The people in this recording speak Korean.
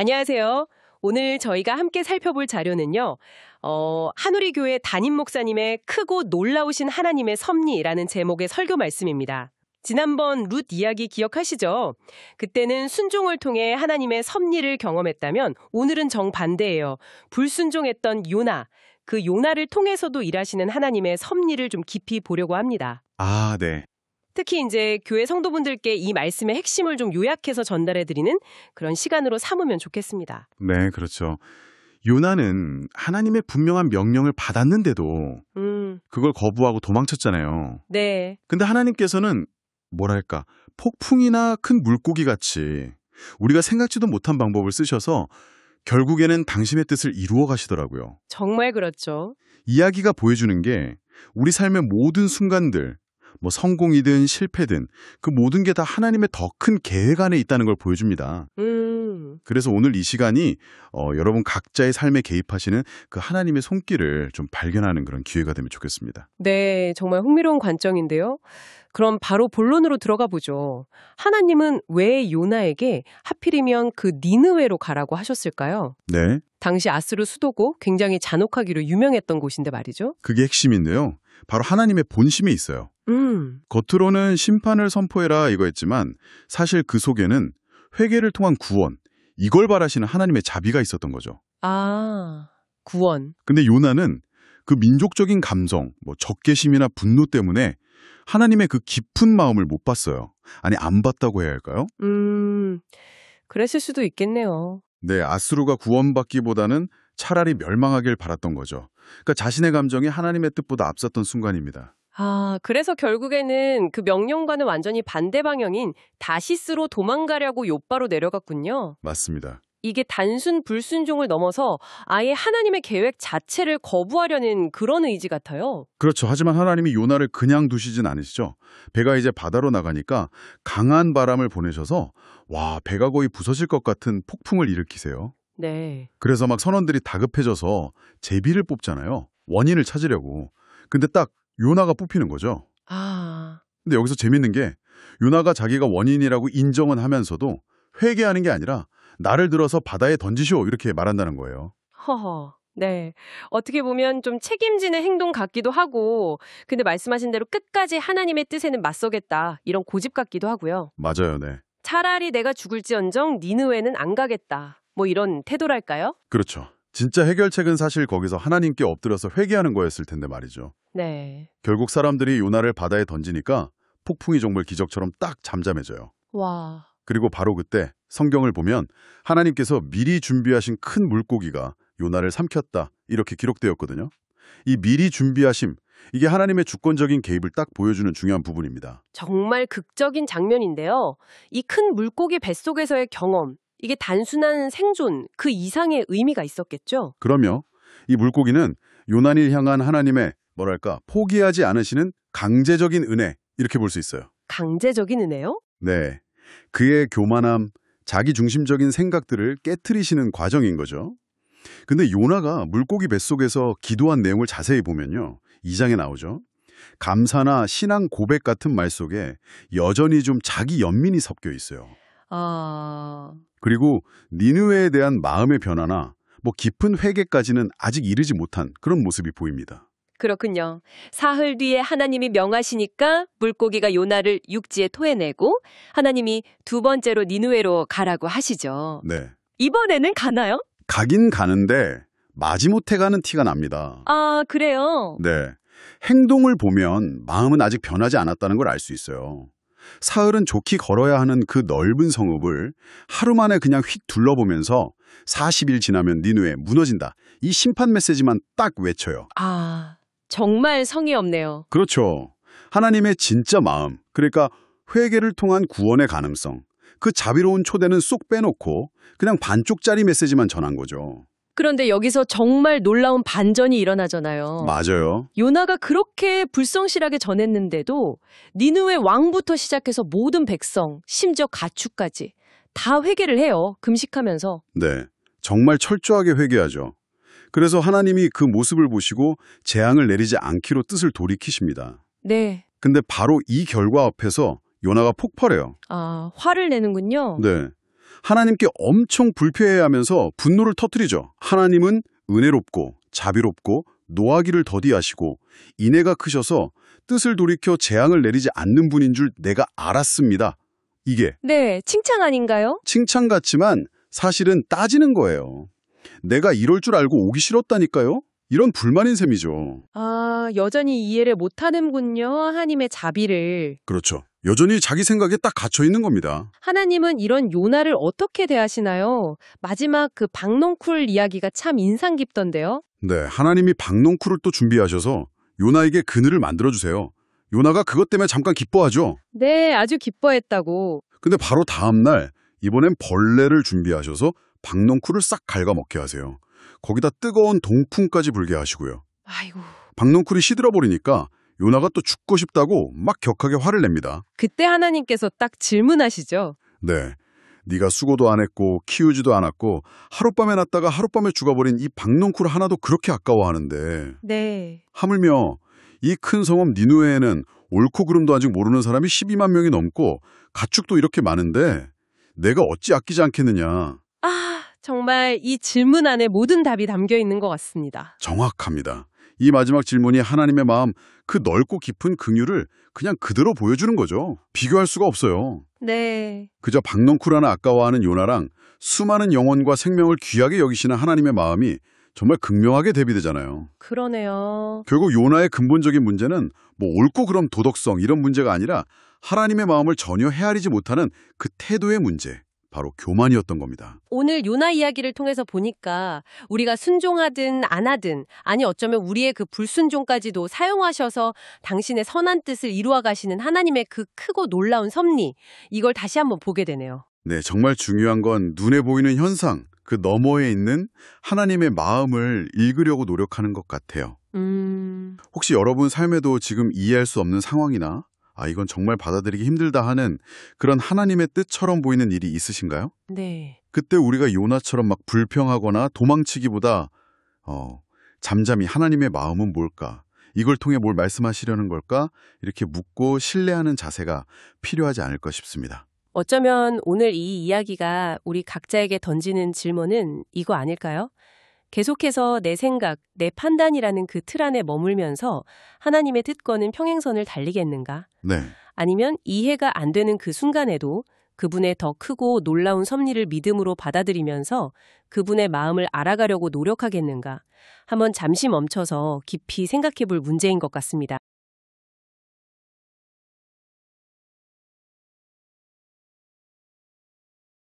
안녕하세요. 오늘 저희가 함께 살펴볼 자료는요. 한우리교회 담임 목사님의 크고 놀라우신 하나님의 섭리라는 제목의 설교 말씀입니다. 지난번 룻 이야기 기억하시죠? 그때는 순종을 통해 하나님의 섭리를 경험했다면 오늘은 정반대예요. 불순종했던 요나, 그 요나를 통해서도 일하시는 하나님의 섭리를 좀 깊이 보려고 합니다. 아, 네. 특히 이제 교회 성도분들께 이 말씀의 핵심을 좀 요약해서 전달해드리는 그런 시간으로 삼으면 좋겠습니다. 네, 그렇죠. 요나는 하나님의 분명한 명령을 받았는데도 그걸 거부하고 도망쳤잖아요. 네. 근데 하나님께서는 뭐랄까, 폭풍이나 큰 물고기 같이 우리가 생각지도 못한 방법을 쓰셔서 결국에는 당신의 뜻을 이루어 가시더라고요. 정말 그렇죠. 이야기가 보여주는 게 우리 삶의 모든 순간들, 성공이든 실패든 그 모든 게 다 하나님의 더 큰 계획 안에 있다는 걸 보여줍니다. 그래서 오늘 이 시간이 여러분 각자의 삶에 개입하시는 그 하나님의 손길을 좀 발견하는 그런 기회가 되면 좋겠습니다. 네, 정말 흥미로운 관점인데요. 그럼 바로 본론으로 들어가 보죠. 하나님은 왜 요나에게 하필이면 그 니느웨로 가라고 하셨을까요? 네. 당시 아수르 수도고 굉장히 잔혹하기로 유명했던 곳인데 말이죠. 그게 핵심인데요. 바로 하나님의 본심이 있어요. 겉으로는 심판을 선포해라 이거였지만 사실 그 속에는 회개를 통한 구원, 이걸 바라시는 하나님의 자비가 있었던 거죠. 아, 구원. 근데 요나는 그 민족적인 감정, 적개심이나 분노 때문에 하나님의 그 깊은 마음을 못 봤어요. 아니, 안 봤다고 해야 할까요? 그랬을 수도 있겠네요. 네, 아수르가 구원받기보다는 차라리 멸망하길 바랐던 거죠. 그러니까 자신의 감정이 하나님의 뜻보다 앞섰던 순간입니다. 아, 그래서 결국에는 그 명령과는 완전히 반대 방향인 다시스로 도망가려고 욥바로 내려갔군요. 맞습니다. 이게 단순 불순종을 넘어서 아예 하나님의 계획 자체를 거부하려는 그런 의지 같아요. 그렇죠. 하지만 하나님이 요나를 그냥 두시진 않으시죠. 배가 이제 바다로 나가니까 강한 바람을 보내셔서 배가 거의 부서질 것 같은 폭풍을 일으키세요. 네. 그래서 막 선원들이 다급해져서 제비를 뽑잖아요. 원인을 찾으려고. 근데 딱 요나가 뽑히는 거죠. 아. 근데 여기서 재밌는 게 요나가 자기가 원인이라고 인정은 하면서도 회개하는 게 아니라 나를 들어서 바다에 던지시오 이렇게 말한다는 거예요. 허허. 네. 어떻게 보면 좀 책임지는 행동 같기도 하고 근데 말씀하신 대로 끝까지 하나님의 뜻에는 맞서겠다. 이런 고집 같기도 하고요. 맞아요. 네. 차라리 내가 죽을지언정 니느웨는 안 가겠다. 이런 태도랄까요? 그렇죠. 진짜 해결책은 사실 거기서 하나님께 엎드려서 회개하는 거였을 텐데 말이죠. 네. 결국 사람들이 요나를 바다에 던지니까 폭풍이 정말 기적처럼 딱 잠잠해져요. 와. 그리고 바로 그때 성경을 보면 하나님께서 미리 준비하신 큰 물고기가 요나를 삼켰다 이렇게 기록되었거든요. 이 미리 준비하심, 이게 하나님의 주권적인 개입을 딱 보여주는 중요한 부분입니다. 정말 극적인 장면인데요. 이 큰 물고기 뱃속에서의 경험, 이게 단순한 생존, 그 이상의 의미가 있었겠죠? 그럼요. 이 물고기는 요나를 향한 하나님의 포기하지 않으시는 강제적인 은혜 이렇게 볼 수 있어요. 강제적인 은혜요? 네. 그의 교만함, 자기중심적인 생각들을 깨트리시는 과정인 거죠. 근데 요나가 물고기 뱃속에서 기도한 내용을 자세히 보면요. 2장에 나오죠. 감사나 신앙 고백 같은 말 속에 여전히 좀 자기 연민이 섞여 있어요. 그리고 니느웨에 대한 마음의 변화나 깊은 회개까지는 아직 이르지 못한 그런 모습이 보입니다. 그렇군요. 사흘 뒤에 하나님이 명하시니까 물고기가 요나를 육지에 토해내고 하나님이 두 번째로 니느웨로 가라고 하시죠. 네. 이번에는 가나요? 가긴 가는데 마지못해 가는 티가 납니다. 아, 그래요? 네. 행동을 보면 마음은 아직 변하지 않았다는 걸 알 수 있어요. 사흘은 좋게 걸어야 하는 그 넓은 성읍을 하루 만에 그냥 휙 둘러보면서 40일 지나면 니느웨 무너진다. 이 심판 메시지만 딱 외쳐요. 아, 정말 성의 없네요. 그렇죠. 하나님의 진짜 마음, 그러니까 회개를 통한 구원의 가능성, 그 자비로운 초대는 쏙 빼놓고 그냥 반쪽짜리 메시지만 전한 거죠. 그런데 여기서 정말 놀라운 반전이 일어나잖아요. 맞아요. 요나가 그렇게 불성실하게 전했는데도 니느웨 왕부터 시작해서 모든 백성, 심지어 가축까지 다 회개를 해요. 금식하면서. 네, 정말 철저하게 회개하죠. 그래서 하나님이 그 모습을 보시고 재앙을 내리지 않기로 뜻을 돌이키십니다. 네. 근데 바로 이 결과 앞에서 요나가 폭발해요. 아, 화를 내는군요. 네. 하나님께 엄청 불쾌해하면서 분노를 터뜨리죠. 하나님은 은혜롭고 자비롭고 노하기를 더디하시고 인애가 크셔서 뜻을 돌이켜 재앙을 내리지 않는 분인 줄 내가 알았습니다. 이게 네, 칭찬 아닌가요? 칭찬 같지만 사실은 따지는 거예요. 내가 이럴 줄 알고 오기 싫었다니까요? 이런 불만인 셈이죠. 아, 여전히 이해를 못하는군요. 하나님의 자비를. 그렇죠. 여전히 자기 생각에 딱 갇혀 있는 겁니다. 하나님은 이런 요나를 어떻게 대하시나요? 마지막 그 박농쿨 이야기가 참 인상 깊던데요. 네, 하나님이 박농쿨을 또 준비하셔서 요나에게 그늘을 만들어주세요. 요나가 그것 때문에 잠깐 기뻐하죠. 네, 아주 기뻐했다고. 근데 바로 다음 날 이번엔 벌레를 준비하셔서 박농쿨을 싹 갉아먹게 하세요. 거기다 뜨거운 동풍까지 불게 하시고요. 아이고. 박농쿨이 시들어버리니까 요나가 또 죽고 싶다고 막 격하게 화를 냅니다. 그때 하나님께서 딱 질문하시죠. 네, 네가 수고도 안 했고 키우지도 않았고 하룻밤에 났다가 하룻밤에 죽어버린 이 박농쿨 하나도 그렇게 아까워하는데 네. 하물며 이 큰 성읍 니누에에는 옳고 그름도 아직 모르는 사람이 12만 명이 넘고 가축도 이렇게 많은데 내가 어찌 아끼지 않겠느냐. 아, 정말 이 질문 안에 모든 답이 담겨 있는 것 같습니다. 정확합니다. 이 마지막 질문이 하나님의 마음, 그 넓고 깊은 긍휼을 그냥 그대로 보여주는 거죠. 비교할 수가 없어요. 네. 그저 박농쿨 하나 아까워하는 요나랑 수많은 영혼과 생명을 귀하게 여기시는 하나님의 마음이 정말 극명하게 대비되잖아요. 그러네요. 결국 요나의 근본적인 문제는 뭐 옳고 그름 도덕성 이런 문제가 아니라 하나님의 마음을 전혀 헤아리지 못하는 그 태도의 문제, 바로 교만이었던 겁니다. 오늘 요나 이야기를 통해서 보니까 우리가 순종하든 안 하든, 아니 어쩌면 우리의 그 불순종까지도 사용하셔서 당신의 선한 뜻을 이루어 가시는 하나님의 그 크고 놀라운 섭리, 이걸 다시 한번 보게 되네요. 네, 정말 중요한 건 눈에 보이는 현상, 그 너머에 있는 하나님의 마음을 읽으려고 노력하는 것 같아요. 혹시 여러분 삶에도 지금 이해할 수 없는 상황이나 이건 정말 받아들이기 힘들다 하는 그런 하나님의 뜻처럼 보이는 일이 있으신가요? 네. 그때 우리가 요나처럼 막 불평하거나 도망치기보다 잠잠히 하나님의 마음은 뭘까? 이걸 통해 뭘 말씀하시려는 걸까? 이렇게 묻고 신뢰하는 자세가 필요하지 않을까 싶습니다. 어쩌면 오늘 이 이야기가 우리 각자에게 던지는 질문은 이거 아닐까요? 계속해서 내 생각, 내 판단이라는 그 틀 안에 머물면서 하나님의 뜻과는 평행선을 달리겠는가? 네. 아니면 이해가 안 되는 그 순간에도 그분의 더 크고 놀라운 섭리를 믿음으로 받아들이면서 그분의 마음을 알아가려고 노력하겠는가? 한번 잠시 멈춰서 깊이 생각해 볼 문제인 것 같습니다.